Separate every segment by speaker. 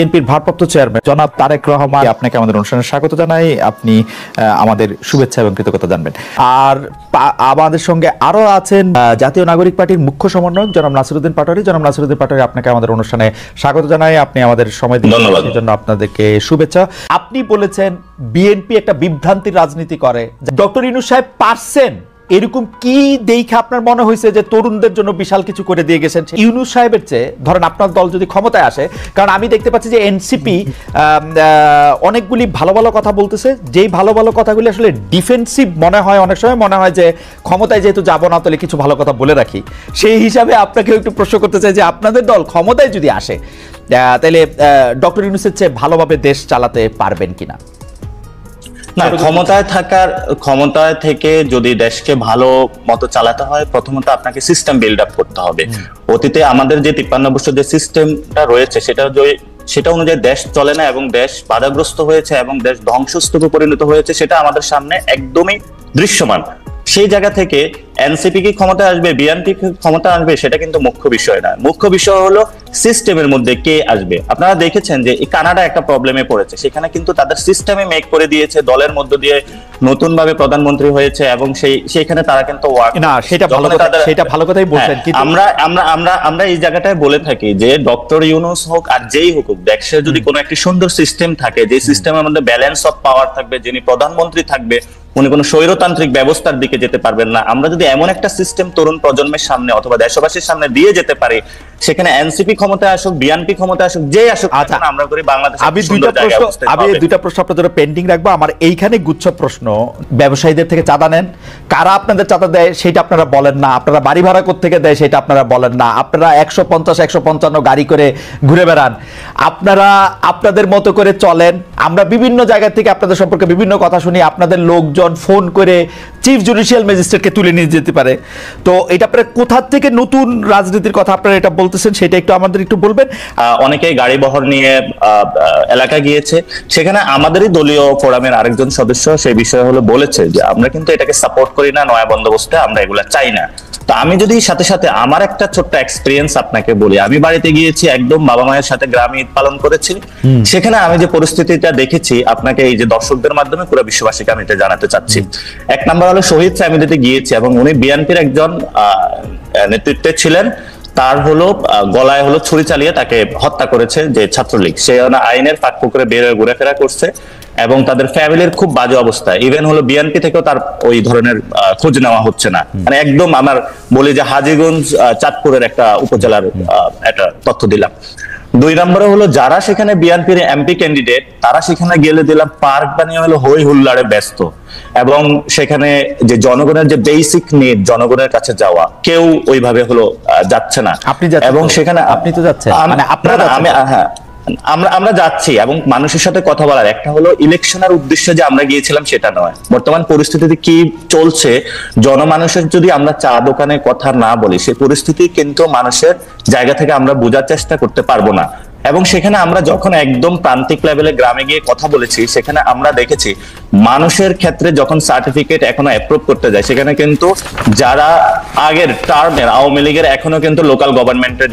Speaker 1: বিএনপির ভারপ্রাপ্ত চেয়ারম্যান জনাব তারেক রহমান, আপনাকে আমাদের অনুষ্ঠানে স্বাগত জানাই। আপনি আমাদের শুভেচ্ছা এবং কৃতজ্ঞতা জানবেন। আর আমাদের সঙ্গে আরো আছেন জাতীয় নাগরিক পার্টির মুখ্য সমন্বয়ক জনাব নাসিরউদ্দিন পাটোয়ারী। জনাব নাসিরউদ্দিন পাটোয়ারী, আপনাকে আমাদের অনুষ্ঠানে স্বাগত জানাই। আপনি আমাদের সময় দিয়েছেন, সেই জন্য আপনাদেরকে শুভেচ্ছা। আপনি বলেছেন বিএনপি একটা বিভ্রান্তির রাজনীতি করে। ডক্টর ইউনূস সাহেব পারছেন এরকম কি দেখে আপনার মনে হয়েছে যে তরুণদের জন্য বিশাল কিছু করে দিয়ে গেছেন ইউনূস সাহেবের চেয়ে? ধরেন আপনার দল যদি ক্ষমতায় আসে, কারণ আমি দেখতে পাচ্ছি যে এনসিপি অনেকগুলি ভালো ভালো কথা বলতেছে, যেই ভালো ভালো কথাগুলি আসলে ডিফেন্সিভ মনে হয়, অনেক সময় মনে হয় যে ক্ষমতায় যেহেতু যাবো না তাহলে কিছু ভালো কথা বলে রাখি। সেই হিসাবে আপনাকে একটু প্রশ্ন করতে চাই যে আপনাদের দল ক্ষমতায় যদি আসে তাহলে ডক্টর ইউনূসের চেয়ে ভালোভাবে দেশ চালাতে পারবেন কিনা?
Speaker 2: না, ক্ষমতায় থেকে যদি দেশকে ভালো মতো চালাতে হয়, প্রথমত আপনাকে সিস্টেম বিল্ড আপ করতে হবে। অতীতে আমাদের যে 53 বছর যে সিস্টেমটা রয়েছে সেটা অনুযায়ী দেশ চলে না এবং দেশ বাধাগ্রস্ত হয়েছে এবং দেশ ধ্বংসস্তূপে পরিণত হয়েছে, সেটা আমাদের সামনে একদমই দৃশ্যমান। সেই জায়গা থেকে এনসিপি কি ক্ষমতা আসবে, বিএনপি ক্ষমতা আসবে, সেটা কিন্তু মুখ্য বিষয় না। মুখ্য বিষয় হলো সিস্টেমের মধ্যে কে আসবে। আপনারা দেখেছেন যে কানাডা একটা প্রবলেমে পড়েছে, সেখানে কিন্তু তাদের সিস্টেমে মেক করে দিয়েছে, দলের মধ্য দিয়ে নতুন ভাবে প্রধানমন্ত্রী হয়েছে এবং সেইখানে তারা কিন্তু
Speaker 1: সেটা ভালো কথাই বলছেন।
Speaker 2: আমরা এই জায়গাটায় বলে থাকি যে ডক্টর ইউনূস হোক আর যেই হোক, দেশে যদি কোনো একটি সুন্দর সিস্টেম থাকে, যে সিস্টেমের মধ্যে ব্যালেন্স অফ পাওয়ার থাকবে, যিনি প্রধানমন্ত্রী থাকবে উনি কোনো স্বৈরতান্ত্রিক ব্যবস্থার দিকে যেতে পারবেন না। আমরা যদি এমন একটা সিস্টেম তরুণ প্রজন্মের সামনে অথবা দেশবাসীর সামনে দিয়ে যেতে পারি, সেখানে এনসিপি ক্ষমতায় আসুক, বিএনপি ক্ষমতায় আসুক, যে আসুক, আমরা করি বাংলাদেশ।
Speaker 1: আমি দুইটা প্রশ্ন আপনাদের পেন্ডিং রাখবো। আমার এইখানে গুচ্ছ প্রশ্ন। ব্যবসায়ীদের থেকে চাঁদা নেন, কারা আপনাদের চাঁদা দেয় সেটা আপনারা বলেন না। আপনারা বাড়ি ভাড়া কোত্থেকে দেয় সেটা আপনারা বলেন না। আপনারা 150-155 গাড়ি করে ঘুরে বেড়ান। আপনারা আপনাদের মতো করে চলেন। আমরা বিভিন্ন জায়গা থেকে আপনাদের সম্পর্কে বিভিন্ন কথা শুনি। আপনাদের লোকজন ফোন করে চিফ জুডিশিয়াল ম্যাজিস্ট্রেটকে তুলে নিয়ে যেতে পারে। তো এটা আপনারা কোথা থেকে নতুন রাজনীতির কথা আপনারা এটা বলতেছেন, সেটা একটু আমাদের একটু বলবেন।
Speaker 2: অনেকেই গাড়ি বহর নিয়ে এলাকায় গিয়েছে, সেখানে আমাদেরই দলীয় ফোরামের আরেকজন সদস্য সেই বিষয়ে হলো বলেছে যে আমরা কিন্তু এটাকে সাপোর্ট করি না, নয়া বন্দোবস্তে আমরা এগুলা চাই না। তো আমি যদি সাথে সাথে আমার একটা ছোট্ট এক্সপিরিয়েন্স আপনাকে বলি, আমি বাড়িতে গিয়েছি, একদম বাবা মায়ের সাথে গ্রামে ঈদ পালন করেছি। সেখানে আমি যে পরিস্থিতিটা দেখেছি, আপনাকে এই যে দর্শকদের মাধ্যমে পুরো বিশ্ববাসীকে আমি এটা জানাতে চাচ্ছি। এক নম্বর হলো শহীদ ফ্যামিলিতে গিয়েছি এবং উনি বিএনপির একজন নেতৃত্বে ছিলেন। তার হলো গলায় হলো ছুরি চালিয়ে তাকে হত্যা করেছে যে ছাত্রলীগ, সে আইনের ফাঁক পুকুরে বের হয়ে ঘুরেফেরা করছে এবং তাদের ফ্যামিলির খুব বাজে অবস্থা। ইভেন হলো বিএনপি থেকেও তার ওই ধরনের খোঁজ নেওয়া হচ্ছে না। মানে একদম আমার বলি যে হাজীগঞ্জ চাঁদপুরের একটা উপজেলার একটা তথ্য দিলাম। দুই নম্বরে হলো যারা সেখানে বিএনপির এমপি ক্যান্ডিডেট, তারা সেখানে গেলে দিলাম পার্ক বানিয়ে হলো হই হুল্লাড়ে ব্যস্ত এবং সেখানে যে জনগণের যে বেসিক নিড, জনগণের কাছে যাওয়া, কেউ ওইভাবে হলো যাচ্ছে না।
Speaker 1: আপনি
Speaker 2: এবং সেখানে
Speaker 1: আপনি তো যাচ্ছেন, মানে আপনারা
Speaker 2: হ্যাঁ আমরা যাচ্ছি এবং মানুষের সাথে কথা বলার। একটা হলো ইলেকশনের উদ্দেশ্যে যে আমরা গিয়েছিলাম সেটা নয়, বর্তমান পরিস্থিতিতে কি চলছে, জনমানুষের যদি আমরা চা দোকানে কথা না বলি, সেই পরিস্থিতি কিন্তু মানুষের জায়গা থেকে আমরা বোঝার চেষ্টা করতে পারবো না। এবং সেখানে আমরা যখন একদম প্রান্তিক লেভেলে গ্রামে গিয়ে কথা বলেছি, সেখানে আমরা দেখেছি মানুষের ক্ষেত্রে যখন সার্টিফিকেট এখনো অ্যাপ্রুভ করতে যায়, সেখানে কিন্তু যারা আগের টার্মের আওয়ামী লীগের এখনো কিন্তু লোকাল গভর্নমেন্টের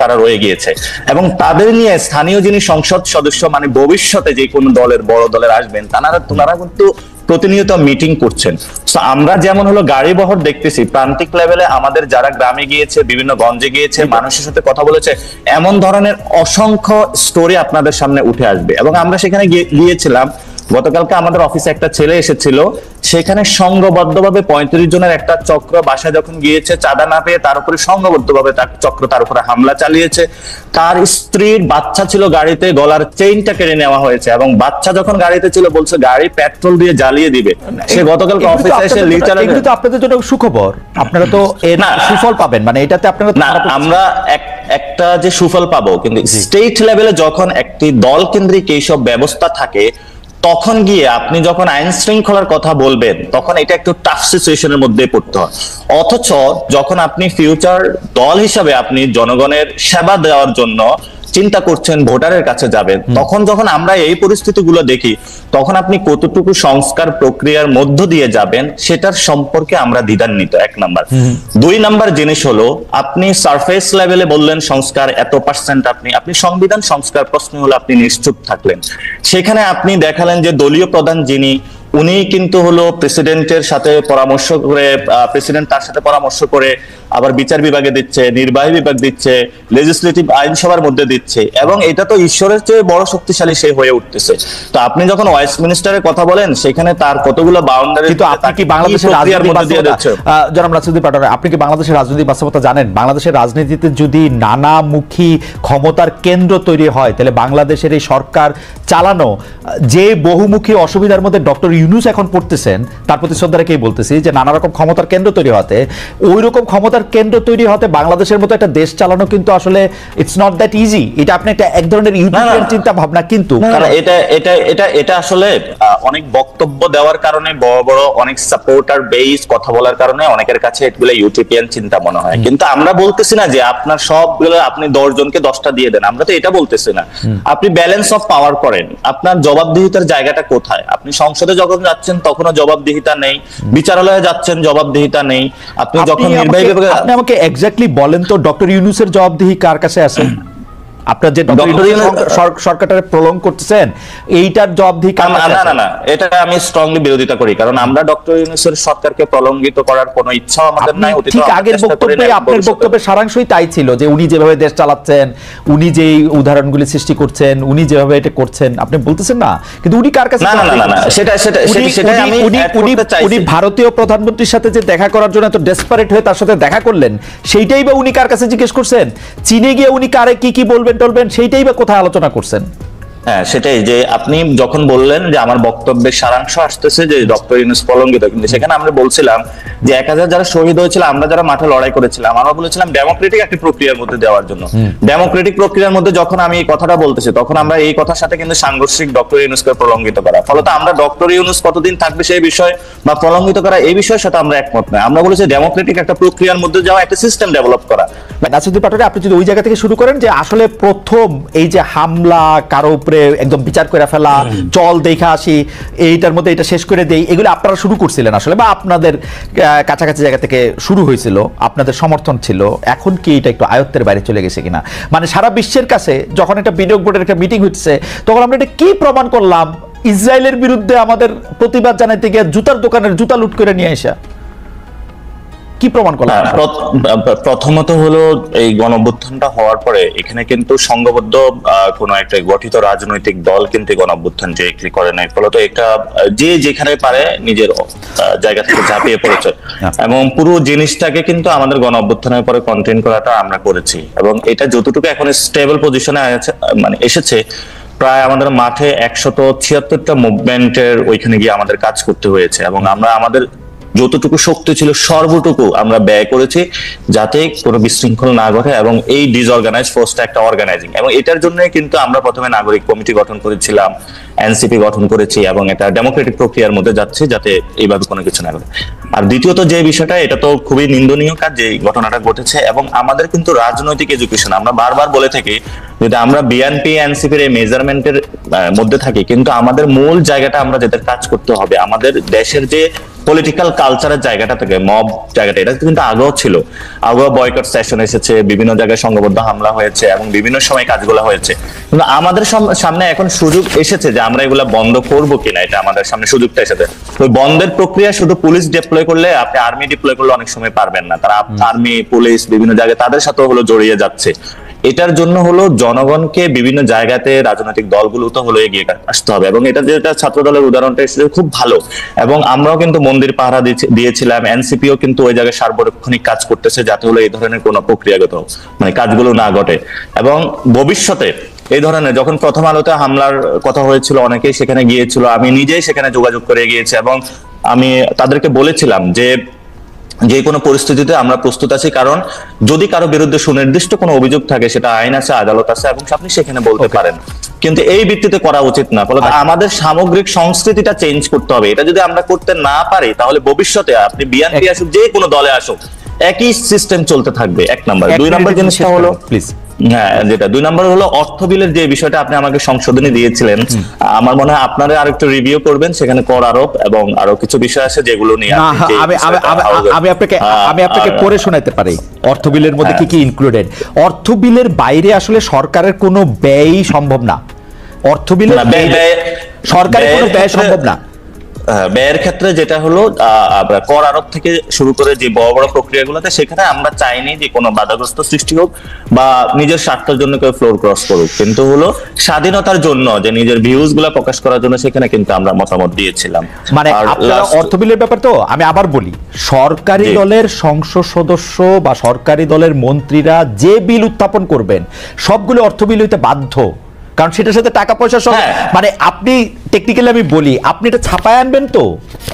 Speaker 2: তারা রয়ে গিয়েছে এবং তাদের নিয়ে স্থানীয় যিনি সংসদ সদস্য, মানে ভবিষ্যতে যে কোনো দলের বড় দলের আসবেন, তারা কিন্তু প্রতিনিয়ত মিটিং করছেন। তো আমরা যেমন হলো গাড়ি বহর দেখতেছি, প্রান্তিক লেভেলে আমাদের যারা গ্রামে গিয়েছে, বিভিন্ন গঞ্জে গিয়েছে, মানুষের সাথে কথা বলেছে, এমন ধরনের অসংখ্য স্টোরি আপনাদের সামনে উঠে আসবে। এবং আমরা সেখানে গিয়েছিলাম, গতকালকে আমাদের অফিসে একটা ছেলে এসেছিল, সেখানে সংঘবদ্ধভাবে 35 জনের একটা চক্র বাসায় যখন গিয়েছে, চাঁদা না পেয়ে তার উপরে সংঘবদ্ধভাবে চক্র তার উপরে হামলা চালিয়েছে। তার স্ত্রীর বাচ্চা ছিল গাড়িতে, গলার চেইনটা কেড়ে নেওয়া হয়েছে এবং বাচ্চা যখন গাড়িতে ছিল বলছে গাড়ি পেট্রোল দিয়ে জ্বালিয়ে দিবে। সে গতকালকে অফিসে এসে লিটারালি,
Speaker 1: কিন্তু তো আপনাদের জন্য সুখবর, আপনারা তো এর সুফল পাবেন, মানে এটাতে আপনারা
Speaker 2: না, আমরা একটা যে সুফল পাবো, কিন্তু স্টেট লেভেলে যখন একটি দল কেন্দ্রিক এইসব ব্যবস্থা থাকে, তখন গিয়ে আপনি যখন আইন শৃঙ্খলার কথা বলবেন, তখন এটা একটু টাফ সিচুয়েশনের মধ্যে পড়তে হয়। অথচ যখন আপনি ফিউচার দল হিসাবে আপনি জনগণের সেবা দেওয়ার জন্য চিন্তা করছেন ভোটারের কাছে যাবেন, তখন যখন আমরা এই পরিস্থিতিগুলো দেখি তখন আপনি কতটুকু সংস্কার প্রক্রিয়ার মধ্য দিয়ে যাবেন সেটার সম্পর্কে আমরা দ্বিধান্বিত, 1 নাম্বার। 2 নাম্বার জিনিস হলো আপনি সারফেস লেভেলে বললেন সংস্কার এত পার্সেন্ট, আপনি সংবিধান সংস্কার প্রশ্ন হলো আপনি নিশ্চুপ থাকলেন। সেখানে আপনি দেখালেন যে দলীয় প্রধান যিনি উনি কিন্তু হলো প্রেসিডেন্টের সাথে পরামর্শ করে, প্রেসিডেন্ট তার সাথে পরামর্শ করে আবার বিচার বিভাগে দিচ্ছে, নির্বাহী বিভাগ দিচ্ছে, লেজিসলেটিভ আইনসভার মধ্যে দিচ্ছে, এবং এটা তো ঈশ্বরের চেয়ে বড় শক্তিশালী সে হয়ে উঠতেছে। তো আপনি যখন ওয়েস্টমিনিস্টারের কথা বলেন সেখানে তার কতগুলো বাউন্ডারি,
Speaker 1: কিন্তু আপনি কি বাংলাদেশের রাজনৈতিক বাস্তবতা, জনাব নাসিরউদ্দিন পাটোয়ারি, আপনি কি বাংলাদেশের রাজনৈতিক বাস্তবতা জানেন? বাংলাদেশের রাজনীতিতে যদি নানামুখী ক্ষমতার কেন্দ্র তৈরি হয় তাহলে বাংলাদেশের এই সরকার চালানো যে বহুমুখী অসুবিধার মধ্যে ডক্টর ইউনূস এখন পড়তেছেন, তার প্রতি শ্রদ্ধা রেখেই বলতেছি যে নানা রকম ক্ষমতার কেন্দ্র তৈরি হতে, ওই রকম ক্ষমতার কেন্দ্র তৈরি হতে বাংলাদেশের মতো একটা দেশ চালানো কিন্তু আসলে ইটস নট দ্যাট ইজি। এটা আপনি একটা এক ধরনের ইউটোপিয়ান চিন্তা ভাবনা, কিন্তু
Speaker 2: এটা আসলে অনেক বক্তব্য দেওয়ার কারণে, বড় বড় অনেক সাপোর্টার বেস কথা বলার কারণে অনেকের কাছে এগুলো ইউটোপিয়ান চিন্তা মনে হয়। কিন্তু আমরা বলতেছি না যে আপনার সবগুলো আপনি 10 জনকে 10টা দিয়ে দেন, আমরা তো এটা বলতেছি না। আপনি ব্যালেন্স অফ পাওয়ার করেন, আপনার জবাবদিহিতার জায়গাটা কোথায়? আপনি সংসদে যখন যাচ্ছেন তখনও জবাবদিহিতা নেই, বিচারালয়ে যাচ্ছেন জবাবদিহিতা নেই, আপনি যখন নির্বাহী বিভাগে,
Speaker 1: আপনি আমাকে এক্স্যাক্টলি বলেন তো ডক্টর ইউনূসের জবাবদিহি কার কাছে আছে? আপনার যে সরকারটা প্রলং করতেছেন এইটার জবাবদিহি কার কাছে আছে?
Speaker 2: না, এটা আমি স্ট্রংলি বিরোধিতা করি, কারণ আমরা ডক্টর ইউনূসের সরকারকে প্রলঙ্গিত করার কোনো ইচ্ছা আমাদের নাই।
Speaker 1: ঠিক আগের বক্তব্যে আপনার বক্তব্যের সারাংশই তাই ছিল যে উনি যেভাবে দেশ চালাচ্ছেন, উনি যে উদাহরণগুলি সৃষ্টি করছেন, উনি যেভাবে এটা করছেন, আপনি বলতেছেন না, কিন্তু উনি কার কাছে?
Speaker 2: না, সেটাই আমি
Speaker 1: উনি ভারতীয় প্রধানমন্ত্রীর সাথে যে দেখা করার জন্য এত ডেসপারেট হয়ে তার সাথে দেখা করলেন, সেইটাই বা উনি কার কাছে জিজ্ঞেস করছেন? চীনে গিয়ে উনি কারে কি বলবেন সেইটাই বা কোথায় আলোচনা করছেন?
Speaker 2: হ্যাঁ, সেটাই যে আপনি যখন বললেন যে আমার বক্তব্যের সারাংশ আসতেছে যে ডক্টর ইউনূস প্রলঙ্গিত, কিন্তু সেখানে আমরা বলছিলাম যে 1000 যারা শহীদ হয়েছিল, আমরা যারা মাঠে লড়াই করেছিলাম, আমরা বলেছিলাম ডেমোক্রেটিক একটি প্রক্রিয়ার মধ্যে দেওয়ার জন্য। ডেমোক্রেটিক প্রক্রিয়ার মধ্যে যখন আমি এই কথাটা বলতেছি তখন আমরা এই কথার সাথে কিন্তু সাংঘর্ষিক ডক্টর ইউনূসকে প্রলঙ্গিত করা, ফলত আমরা ডক্টর ইউনূস কতদিন থাকবে সেই বিষয় বা প্রলঙ্গিত করা এই বিষয়ের সাথে আমরা একমত নয়। আমরা বলেছি ডেমোক্রেটিক একটা প্রক্রিয়ার মধ্যে যাওয়া, একটা সিস্টেম ডেভেলপ করা।
Speaker 1: নাসিরউদ্দিন পাটোয়ারি, আপনি যদি ওই জায়গা থেকে শুরু করেন যে আসলে প্রথম এই যে হামলা, কারো উপরে একদম বিচার করে ফেলা, চল দেখা আসি, এইটার মধ্যে এটা শেষ করে দেই, এগুলো আপনারা শুরু করছিলেন আসলে, বা আপনাদের কাছাকাছি জায়গা থেকে শুরু হয়েছিল, আপনাদের সমর্থন ছিল, এখন কি এটা একটু আয়ত্তের বাইরে চলে গেছে কিনা? মানে সারা বিশ্বের কাছে যখন একটা বিনিয়োগ বোর্ডের একটা মিটিং হচ্ছে তখন আমরা এটা কি প্রমাণ করলাম? ইসরায়েলের বিরুদ্ধে আমাদের প্রতিবাদ জানাইতে গিয়ে জুতার দোকানের জুতা লুট করে নিয়ে আসা, কি প্রমাণ করলাম?
Speaker 2: প্রথমত হলো এই গণঅভ্যুত্থানটা হওয়ার পরে এখানে কিন্তু সংঘবদ্ধ কোন একটা গঠিত রাজনৈতিক দল কিন্তু গণঅভ্যুত্থান ডিরেক্টলি করে নাই, ফলত এটা যে যেখানে পারে নিজের জায়গা থেকে ঝাঁপিয়ে পড়েছে, এবং পুরো জিনিসটাকে কিন্তু আমাদের গণঅভ্যুত্থানের পরে কন্টেইন করাটা আমরা করেছি, এবং এটা যতটুকু এখন স্টেবল পজিশনে আছে, মানে এসেছে, প্রায় আমাদের মাঠে 176টা মুভমেন্টের ওইখানে গিয়ে আমাদের কাজ করতে হয়েছে, এবং আমরা আমাদের যতটুকু শক্তি ছিল সর্বটুকু আমরা ব্যয় করেছি যাতে কোনো বিশৃঙ্খলা না ঘটে, এবং এই ডিসঅর্গানাইজ ফোর্সটা একটা অর্গানাইজিং, এবং এটার জন্য কিন্তু আমরা প্রথমে নাগরিক কমিটি গঠন করেছিলাম, এনসিপি গঠন করেছি, এবং এটা ডেমোক্রেটিক প্রক্রিয়ার মধ্যে যাচ্ছে যাতে এইভাবে কোনো কিছু না ঘটে। আর দ্বিতীয়ত যে বিষয়টা, এটা তো খুবই নিন্দনীয় কাজ যে ঘটনাটা ঘটেছে, এবং আমাদের কিন্তু রাজনৈতিক এডুকেশন, আমরা বারবার বলে থাকি যদি আমরা বিএনপি এনসিপির এই মেজারমেন্টের মধ্যে থাকি, কিন্তু আমাদের মূল জায়গাটা আমরা যেটা কাজ করতে হবে, আমাদের দেশের যে পলিটিক্যাল কালচারের জায়গাটা থেকে মব জায়গাটা, এটা কিন্তু আগেও ছিল, আগেও বয়কট সেশন এসেছে, বিভিন্ন জায়গায় সংঘবদ্ধ হামলা হয়েছে, এবং বিভিন্ন সময় কাজগুলো হয়েছে, কিন্তু আমাদের সামনে এখন সুযোগ এসেছে যে আমরা এগুলা বন্ধ করবো কিনা, এটা আমাদের সামনে সুযোগটা এসেছে। ওই বন্ধের প্রক্রিয়া শুধু পুলিশ ডিপ্লয় করলে, আপনি আর্মি ডিপ্লয় করলে অনেক সময় পারবেন না, তারা আর্মি পুলিশ বিভিন্ন জায়গায় তাদের সাথেও হলো জড়িয়ে যাচ্ছে। এটার জন্য হলো জনগণকে বিভিন্ন জায়গাতে রাজনৈতিক দলগুলো তো হলো এগিয়ে আসতে হবে, এবং এটা যেটা ছাত্র দলের উদাহরণটা এসেছে খুব ভালো, এবং আমরাও কিন্তু মন্দির পাহারা দিয়েছিলাম, এনসিপিও কিন্তু ওই জায়গায় সার্বক্ষণিক কাজ করতেছে যাতে হলো এই ধরনের কোনো প্রক্রিয়াগত মানে কাজগুলো না ঘটে, এবং ভবিষ্যতে এই ধরনের যখন প্রথম আলোতে হামলার কথা হয়েছিল অনেকেই সেখানে গিয়েছিল, আমি নিজেই সেখানে যোগাযোগ করে গিয়েছি, এবং আমি তাদেরকে বলেছিলাম যে কোনো পরিস্থিতিতে আমরা প্রস্তুত আছি, কারণ যদি কারো বিরুদ্ধে সুনির্দিষ্ট কোনো অভিযোগ থাকে সেটা আইন আছে, আদালত আছে, এবং আপনি সেখানে বলতে পারেন, কিন্তু এই ভিত্তিতে করা উচিত না। ফলে আমাদের সামগ্রিক সংস্কৃতিটা চেঞ্জ করতে হবে, এটা যদি আমরা করতে না পারি তাহলে ভবিষ্যতে আপনি বিএনপি আসুক, যে কোনো দলে আসুক, একই সিস্টেম চলতে থাকবে, 1 নাম্বার। 2 নাম্বার জিনিসটা হলো,
Speaker 1: প্লিজ
Speaker 2: হ্যাঁ, যেটা 2 নম্বর হলো অর্থ বিলের যে বিষয়টা আপনি আমাকে সংশোধনী দিয়েছিলেন, আমার মনে হয় আপনারা আরেকটু রিভিউ করবেন, সেখানে কর আরোপ এবং আরো কিছু বিষয় আছে যেগুলো নিয়ে
Speaker 1: না,
Speaker 2: আপনি যে
Speaker 1: আমি আপনাকে পড়ে শোনাতে পারি অর্থ বিলের মধ্যে কি কি ইনক্লুডেড। অর্থ বিলের বাইরে আসলে সরকারের কোনো ব্যয়ই সম্ভব না। অর্থ বিলের সরকারের কোনো ব্যয় সম্ভব না।
Speaker 2: ব্যয়ের ক্ষেত্রে যেটা হলো কর আরোপ থেকে শুরু করে যে বড় বড় প্রক্রিয়াগুলোতে, সেখানে আমরা চাইনি যে কোনো বাধাগ্রস্ত সৃষ্টি হোক বা নিজের স্বার্থের জন্য কেউ ফ্লোর ক্রস করুক, কিন্তু হলো স্বাধীনতার জন্য যে নিজের ভিউজ গুলা প্রকাশ করার জন্য সেখানে কিন্তু আমরা মতামত দিয়েছিলাম।
Speaker 1: মানে আপনারা অর্থ বিলের ব্যাপার তো আমি আবার বলি, সরকারি দলের সংসদ সদস্য বা সরকারি দলের মন্ত্রীরা যে বিল উত্থাপন করবেন সবগুলো অর্থ বিল হইতে বাধ্য, কারণ সেটার সাথে টাকা পয়সা সব, মানে আপনি টেকনিক্যালি আমি বলি, আপনি এটা ছাপায় আনবেন তো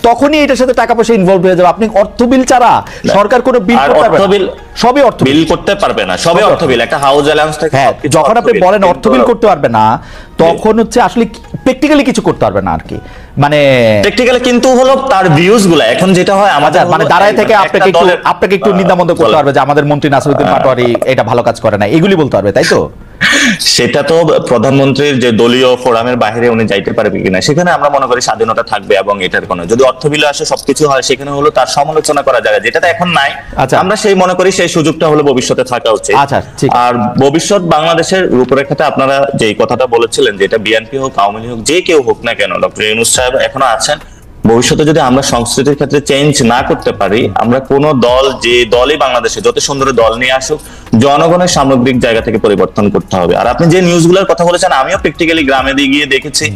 Speaker 1: তখনই এটার সাথে টাকা পয়সা ইনভলভ হয়ে যাবে। আপনি অর্থ বিল ছাড়া সরকার কোনো বিল করতে পারবে না, সবই অর্থ বিল
Speaker 2: করতে পারবে না, সবই অর্থ বিল। একটা হাউস অ্যালাউন্স থেকে
Speaker 1: যখন আপনি বলেন অর্থ বিল করতে পারবে না, তখন হচ্ছে আসলে প্র্যাকটিক্যালি কিছু করতে পারবে না আর কি, মানে
Speaker 2: প্র্যাকটিক্যালি। কিন্তু হলো তার ভিউজ গুলা এখন যেটা হয় আমাদের
Speaker 1: মানে দাঁড়ায় থেকে আপনাকে একটু নিন্দামন্দ করতে পারবে যে আমাদের মন্ত্রী নাসিরউদ্দিন পাটোয়ারি এটা ভালো কাজ করে না, এগুলি বলতে পারবে, তাই তো?
Speaker 2: সেটা তো প্রধানমন্ত্রীর যে দলীয় ফোরামের বাইরে উনি যাইতে পারবে কিনা, সেখানে আমরা মনে করি স্বাধীনতা থাকবে। এবং এটার কোনো যদি অর্থ বিল আসে সবকিছু হয়, সেখানে হলো তার সমালোচনা করা যায়, যেটা এখন নাই। আমরা সেই মনে করি সেই সুযোগটা হলো ভবিষ্যতে থাকা উচিত। আর ভবিষ্যৎ বাংলাদেশের রূপরেখাতে আপনারা যে কথাটা বলেছিলেন, যে এটা বিএনপি হোক, আওয়ামী লীগ হোক, যে কেউ হোক না কেন, ডক্টর ইউনূস সাহেব এখনো আছেন, ভবিষ্যতে যদি আমরা সংস্কৃতির ক্ষেত্রে চেঞ্জ না করতে পারি, আমরা কোন দল, যে দলই বাংলাদেশে যত সুন্দর দল নিয়ে আসুক, জনগণের সামগ্রিক জায়গা থেকে পরিবর্তন করতে হবে। আর আপনি যে নিউজগুলোর কথা বলেছেন, আমিও প্র্যাকটিক্যালি গ্রামে দিয়ে গিয়ে দেখেছি,